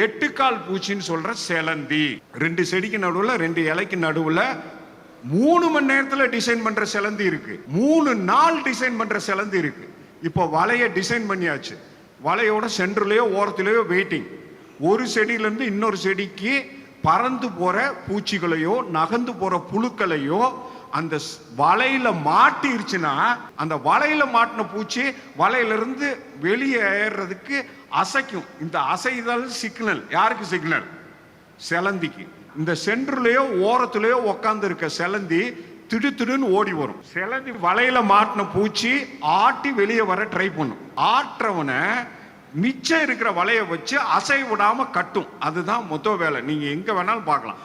எட்டுக்கால் பூச்சின்னு சொல்ற செலந்தி. 2 செடிக்கு நடுவுல 2 இலைக்கு நடுவுல 3 மணி நேரத்துல டிசைன் பண்ற செலந்தி இருக்கு. 3 நாள் டிசைன் பண்ற செலந்தி இருக்கு. இப்போ வலைய டிசைன் பண்ணியாச்சு. வலையோட சென்டர்லயோ ஓரத்திலேயோ வெயிட்டிங். ஒரு செடியில இருந்து இன்னொரு செடிக்கு பறந்து போற பூச்சிகளையோ நகர்ந்து போற புழுக்களையோ அந்த வலையில மாட்டிருச்சுன்னா அந்த வலையில மாட்டின பூச்சி வலையில இருந்து வெளியே ஏறதுக்கு அசைக்கும். இந்த அசைதல் சிக்னல் யாருக்கு? சிக்னல் செலந்திக்கு. இந்த சென்டர்லயோ ஓரத்திலேயோ உட்கார்ந்து இருக்க செலந்தி திடுன்னு ஓடி வரும். செலந்தி வலையில மாட்டின பூச்சி ஆட்டி வெளியே வர ட்ரை பண்ணும். ஆற்றவனை மிச்சம் இருக்கிற வலைய வச்சு அசை விடாம கட்டும். அதுதான் மொத்த வேலை. நீங்க எங்க வேணாலும் பார்க்கலாம்.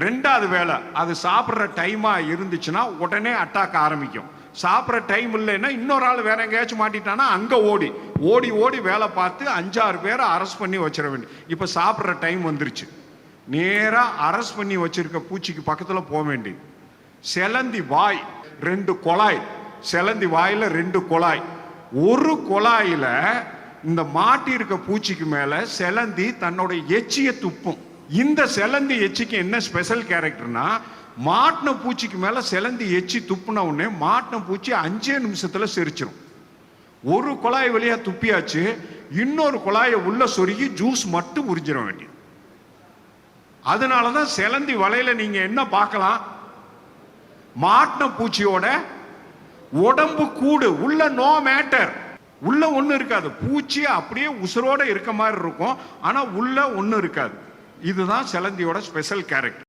2வது வேலை, அது சாப்பிட்ற டைமா இருந்துச்சுன்னா உடனே அட்டாக் ஆரம்பிக்கும். சாப்பிட்ற டைம் இல்லைன்னா இன்னொரு ஆள் வேற எங்கேயாச்சும் மாட்டிட்டானா அங்க ஓடி ஓடி ஓடி வேலை பார்த்து 5-6 பேரை அரெஸ்ட் பண்ணி வச்சிட வேண்டிய. இப்ப சாப்பிட்ற டைம் வந்துருச்சு. நேரா அரெஸ்ட் பண்ணி வச்சிருக்க பூச்சிக்கு பக்கத்துல போக வேண்டியது. செலந்தி வாய் 2 குழாய். செலந்தி வாயில 2 குழாய். ஒரு குழாயில இந்த மாட்டி இருக்க பூச்சிக்கு மேல செலந்தி தன்னோட எச்சிய துப்பும். இந்த செலந்தி எச்சிக்கு என்ன ஸ்பெஷல் கேரக்டர்னா, மாட்டின பூச்சிக்கு மேல செலந்தி எச்சி துப்புன உடனே மாட்டின பூச்சி 5 நிமிஷத்துல செரிச்சிடும். ஒரு குழாய் வழியா துப்பியாச்சு, இன்னொரு குழாயை உள்ள சொருகி ஜூஸ் மட்டும் உறிஞ்சிட வேண்டியது. அதனாலதான் செலந்தி வலையில நீங்க என்ன பார்க்கலாம், மாட்டின பூச்சியோட உடம்பு கூடு உள்ள நோ மேட்டர், உள்ள ஒண்ணு இருக்காது. பூச்சி அப்படியே உசுரோட இருக்க மாதிரி இருக்கும், ஆனா உள்ள ஒண்ணு இருக்காது. இதுதான் செலந்தியோட ஸ்பெஷல் கேரக்டர்.